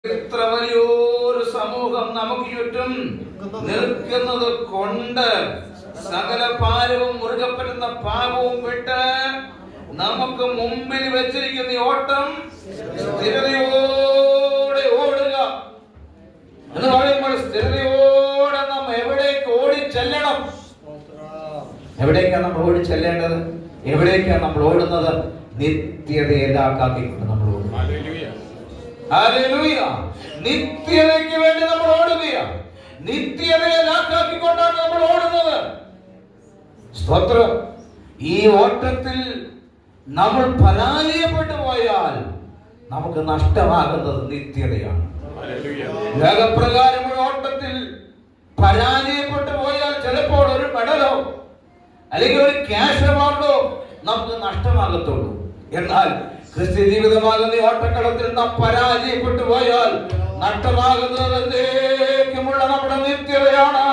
ഇത്ര വലിയൊരു സമൂഹം നമുക്ക് ചുറ്റും നിൽക്കുന്നത് കൊണ്ട് സകല ഭാരവും മുറുകെ പറ്റുന്ന പാപവും വിട്ട് നമുക്ക് മുമ്പിൽ വെച്ചിരിക്കുന്ന ഈ ഓട്ടം സ്ഥിരതയോടെ ഓടുക എന്ന് പറയുമ്പോൾ സ്ഥിരതയോടെ നാം എവിടേക്ക് ഓടിച്ചെല്ലണം? എവിടേക്കാണ് നമ്മൾ ഓടിച്ചെല്ലേണ്ടത്? എവിടേക്കാണ് നമ്മൾ ഓടുന്നത്? നിത്യതയിലാക്കിക്കൊണ്ട് നമ്മൾ ഓടും. ഹല്ലേലൂയ! നിത്യതയ്ക്ക് വേണ്ടി നമ്മൾ ഓടുകയാണ്. നിത്യതയിലാക്കിക്കൊണ്ടാണ് നമ്മൾ ഓടുന്നത്. സ്തോത്രം! ഈ ഓട്ടത്തിൽ നമ്മൾ പരാജയപ്പെട്ടു പോയാൽ നമുക്ക് നഷ്ടമാകുന്നത് നിത്യതയാണ്. ലോകപ്രകാരമുള്ള ഓട്ടത്തിൽ പരാജയപ്പെട്ടു പോയാൽ ചിലപ്പോൾ ഒരു മെഡലോ അല്ലെങ്കിൽ ഒരു ക്യാഷ് അവാർഡോ നമുക്ക് നഷ്ടമാകത്തുള്ളൂ. എന്നാൽ ക്രിസ്ത്യ ജീവിതമാകുന്ന ഈ ഓട്ടക്കളത്തിൽ നാം പരാജയപ്പെട്ടു പോയാൽ നഷ്ടമാകുന്നത് എന്നേക്കുമുള്ള നമ്മുടെ നിത്യതയാണ്.